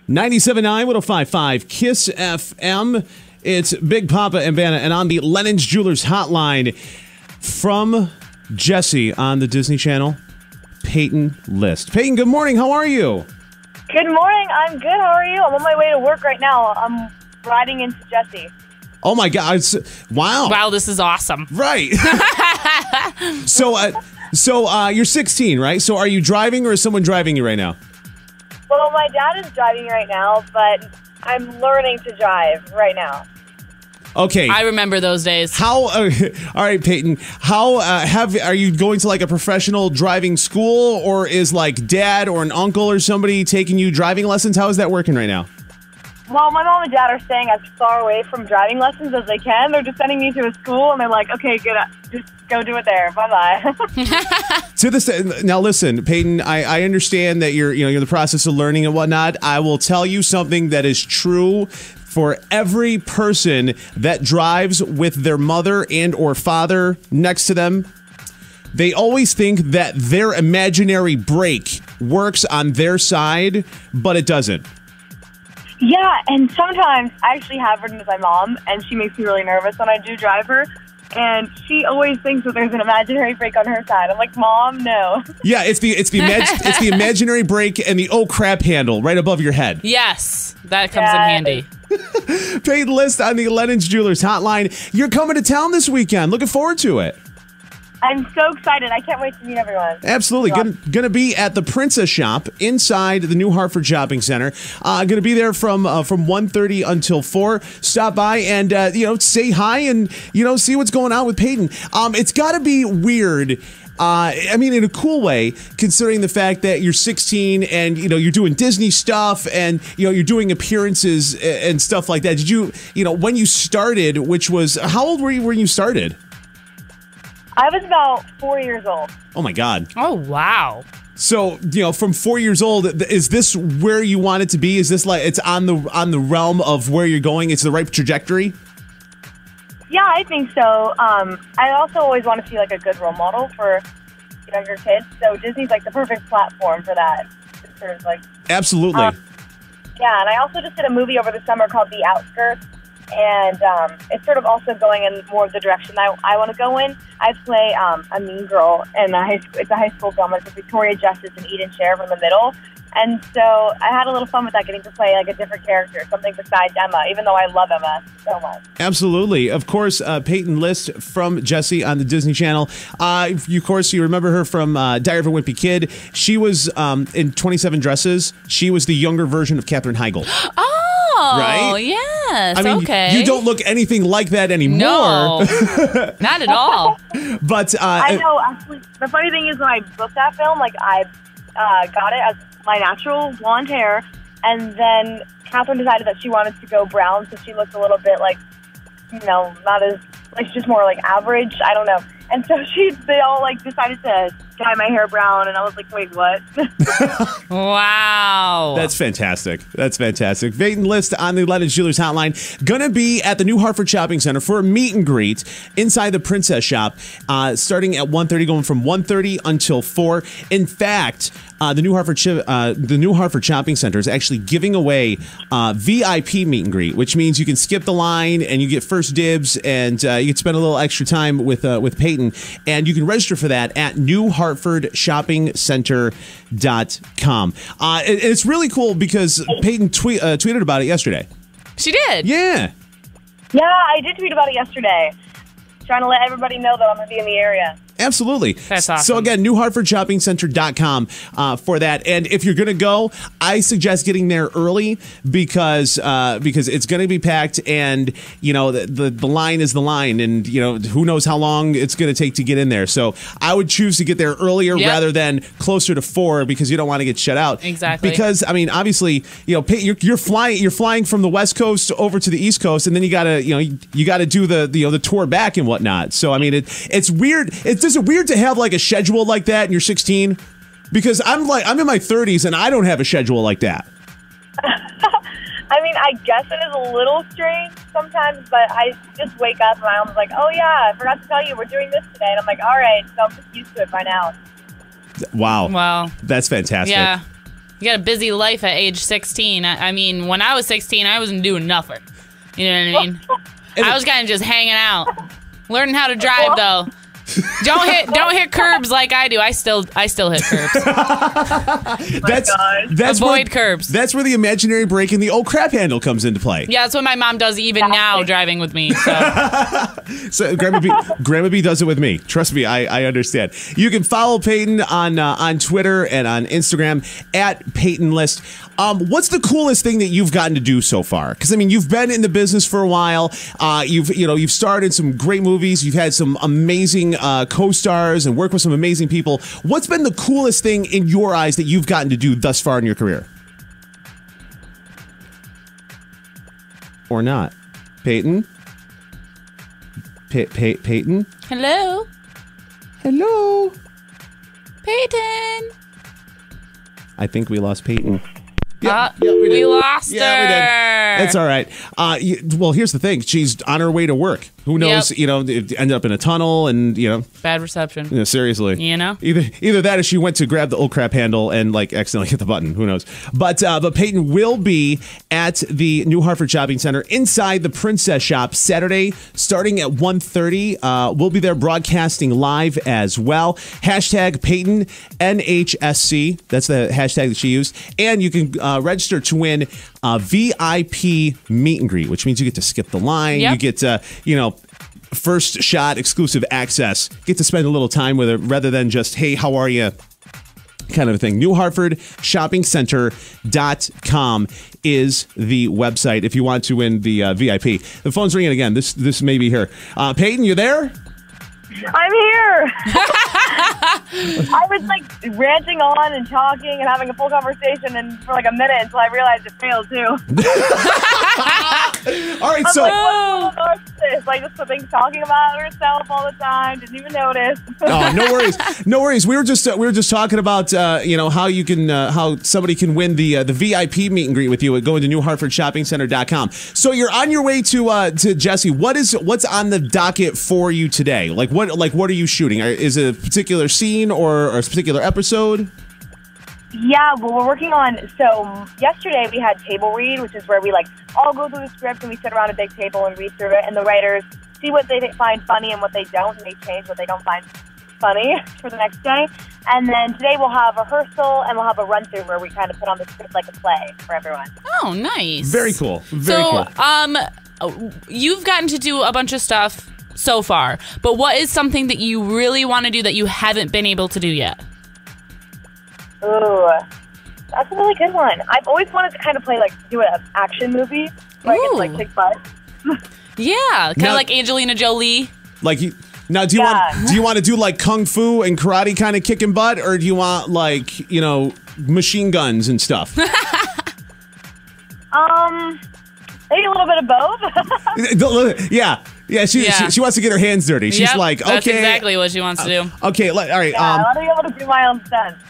97.9, 105.5, KISS FM. It's Big Poppa and Banna, and on the Lennon's Jewelers hotline from Jessie on the Disney Channel, Peyton List. Peyton, good morning. How are you? Good morning. I'm good. How are you? I'm on my way to work right now. I'm riding into Jessie. Oh, my God. Wow. Wow, this is awesome. Right. So you're 16, right? So are you driving or is someone driving you right now? Well, my dad is driving right now, but I'm learning to drive right now. Okay. I remember those days. All right, Peyton. Are you going to like a professional driving school, or is like dad or an uncle or somebody taking you driving lessons? How is that working right now? Well, my mom and dad are staying as far away from driving lessons as they can. They're just sending me to a school, and they're like, okay, good, just go do it there. Bye-bye. Now listen, Peyton, I understand that you're in the process of learning and whatnot. I will tell you something that is true for every person that drives with their mother and or father next to them. They always think that their imaginary brake works on their side, but it doesn't. Yeah, and sometimes I actually have ridden with my mom, and she makes me really nervous when I do drive her. And she always thinks that there's an imaginary brake on her side. I'm like, Mom, no. Yeah, it's the imaginary brake and the oh crap handle right above your head. Yes, that comes in handy. Peyton List on the Lennon's Jewelers hotline. You're coming to town this weekend. Looking forward to it. I'm so excited. I can't wait to meet everyone. Absolutely. Gonna be at the Princess Shop inside the new Hartford Shopping Center. Gonna be there from 1:30 until 4. Stop by and say hi and see what's going on with Peyton. It's gotta be weird. I mean, in a cool way, considering the fact that you're 16 and you're doing Disney stuff and you're doing appearances and stuff like that. Did you when you started, which was how old were you when you started? I was about 4 years old. Oh, my God. Oh, wow. So, from 4 years old, is this where you want it to be? Is this like it's on the realm of where you're going? It's the right trajectory? Yeah, I think so. I also always want to see like a good role model for younger kids. So Disney's like the perfect platform for that. It's sort of like absolutely. Yeah, and I also just did a movie over the summer called The Outskirts. And it's sort of also going in more of the direction I want to go in. I play a mean girl in it's a high school film. It's Victoria Justice and Eden Sheriff in the middle. And so I had a little fun with that, getting to play like a different character, something besides Emma, even though I love Emma so much. Absolutely. Of course, Peyton List from Jessie on the Disney Channel. Of course, you remember her from Diary of a Wimpy Kid. She was in 27 Dresses. She was the younger version of Katherine Heigl. Oh, right? Yes. I mean, okay. You don't look anything like that anymore. No, not at all. But I know. Actually, the funny thing is, when I booked that film, like I got it as my natural blonde hair, and then Catherine decided that she wanted to go brown, so she looked a little bit like, not as like just more like average. I don't know. And so they all like decided to dye my hair brown, and I was like, wait, what? Wow. That's fantastic. Peyton List on the Lennon's Jewelers hotline. Gonna be at the new Hartford Shopping Center for a meet and greet inside the Princess Shop, starting at 1:30, going from 1:30 until 4. In fact, the new Hartford Shopping Center is actually giving away VIP meet and greet, which means you can skip the line and you get first dibs, and you can spend a little extra time with Peyton, and you can register for that at newhartfordshoppingcenter.com. It's really cool because Peyton tweeted about it yesterday. She did? Yeah. Yeah, I did tweet about it yesterday. Trying to let everybody know that I'm going to be in the area. Absolutely. That's awesome. So again, newhartfordshoppingcenter.com for that. And if you're going to go, I suggest getting there early because it's going to be packed, and the line is the line, and who knows how long it's going to take to get in there. So I would choose to get there earlier rather than closer to 4, because you don't want to get shut out. Exactly. Because I mean, obviously, you're flying from the West Coast over to the East Coast, and then you got to do the tour back and whatnot. So I mean, it's weird. Is it weird to have like a schedule like that and you're 16? Because I'm in my 30s and I don't have a schedule like that. I mean, I guess it is a little strange sometimes, but I just wake up and I'm like, oh yeah, I forgot to tell you we're doing this today. And I'm like, all right, so I'm just used to it by now. Wow. That's fantastic. Yeah. You got a busy life at age 16. I mean, when I was 16, I wasn't doing nothing. You know what I mean? I was kind of just hanging out, learning how to drive though. Don't hit curbs like I do. I still hit curbs. Avoid curbs. That's where the imaginary brake and the old crap handle comes into play. Yeah, that's what my mom does even now driving with me. So Grandma B does it with me. Trust me, I understand. You can follow Peyton on Twitter and on Instagram at Peyton List. What's the coolest thing that you've gotten to do so far? Because I mean, you've been in the business for a while. You've starred in some great movies. You've had some amazing co-stars and worked with some amazing people. What's been the coolest thing in your eyes that you've gotten to do thus far in your career? Or not? Peyton? Peyton? Hello? Hello? Peyton? I think we lost Peyton. We lost her. Yeah, we did. That's all right. Well, here's the thing. She's on her way to work. Who knows? Yep. It ended up in a tunnel, and bad reception. Seriously. Either that, or she went to grab the old crap handle and accidentally hit the button. Who knows? But Peyton will be at the New Hartford Shopping Center inside the Princess Shop Saturday, starting at 1:30. We'll be there broadcasting live as well. Hashtag Peyton NHSC. That's the hashtag that she used, and you can register to win a VIP meet and greet, which means you get to skip the line. Yep. You get first shot exclusive access. Get to spend a little time with her rather than just, hey, how are you? Kind of a thing. New Hartford Shopping Center.com is the website if you want to win the VIP. The phone's ringing again. This may be her. Peyton, you there? I'm here. I was ranting on and talking and having a full conversation and for a minute until I realized it failed too. All right, what's going on with this? Just things talking about herself all the time. Didn't even notice. Oh, no worries, no worries. We were just talking about how you can how somebody can win the VIP meet and greet with you at going to newhartfordshoppingcenter.com. So you're on your way to Jessie. What's on the docket for you today? What are you shooting? Is it a particular scene or a particular episode? Yeah, well, we're working on, so yesterday we had table read, which is where we all go through the script and we sit around a big table and read through it, and the writers see what they find funny and what they don't, and they change what they don't find funny for the next day. And then today we'll have rehearsal and we'll have a run through where we kind of put on the script like a play for everyone. Oh, nice. Very cool. Very cool. You've gotten to do a bunch of stuff so far, but what is something that you really want to do that you haven't been able to do yet? Ooh, that's a really good one. I've always wanted to kind of do an action movie where I get to kick butt. Yeah, kind of like Angelina Jolie. Do you want to do kung fu and karate kind of kicking butt, or do you want machine guns and stuff? Maybe a little bit of both. Yeah, she wants to get her hands dirty. She's okay. That's exactly what she wants to do. Okay, all right. I want to be able to do my own stunts.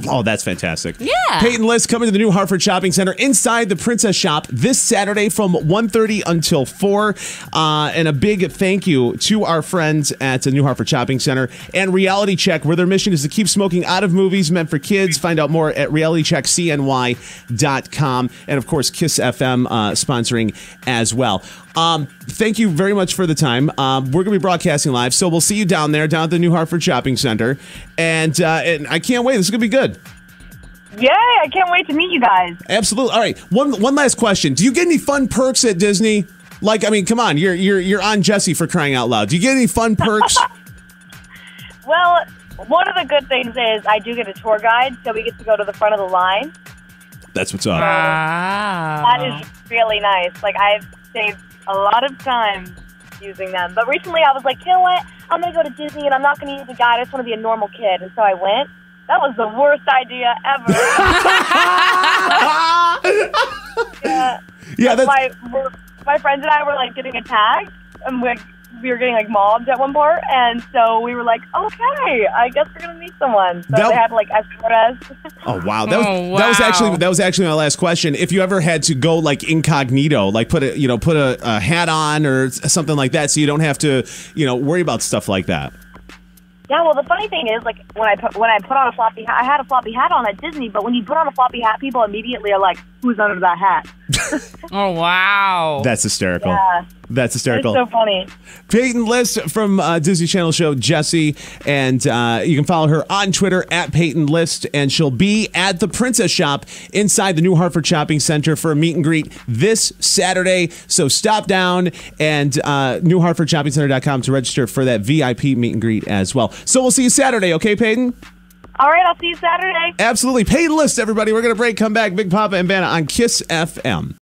Oh, that's fantastic. Yeah. Peyton List coming to the New Hartford Shopping Center inside the Princess Shop this Saturday from 1:30 until 4. And a big thank you to our friends at the New Hartford Shopping Center and Reality Check, where their mission is to keep smoking out of movies meant for kids. Find out more at realitycheckcny.com. And, of course, Kiss FM sponsoring as well. Thank you very much for the time. We're going to be broadcasting live, so we'll see you down at the New Hartford Shopping Center. And I can't wait. This is going to be good. Yay, I can't wait to meet you guys. Absolutely. All right, one last question. Do you get any fun perks at Disney? Come on, you're on Jessie, for crying out loud. Do you get any fun perks? Well, one of the good things is I do get a tour guide, so we get to go to the front of the line. That's what's up. Wow. That is really nice. I've saved a lot of time using them. But recently I was you know what? I'm going to go to Disney and I'm not going to use a guide. I just want to be a normal kid. And so I went. That was the worst idea ever. Yeah, that's... My friends and I were getting attacked, and we were getting mobbed at one part, and so we were okay, I guess we're gonna meet someone. So they had to escort us. Oh wow, that was actually my last question. If you ever had to go incognito, put a hat on or something like that, so you don't have to worry about stuff like that. Yeah, well, the funny thing is, like, when I put on a floppy hat, I had a floppy hat on at Disney, but when you put on a floppy hat, people immediately are like, who's under that hat? Oh, wow. That's hysterical. Yeah. That's hysterical. It's so funny. Peyton List from Disney Channel show Jessie, and you can follow her on Twitter at Peyton List, and she'll be at the Princess Shop inside the New Hartford Shopping Center for a meet and greet this Saturday. So stop down and newhartfordshoppingcenter.com to register for that VIP meet and greet as well. So we'll see you Saturday, okay, Peyton? All right, I'll see you Saturday. Absolutely. Peyton List, everybody. We're going to break, come back. Big Poppa and Banna on KISS FM.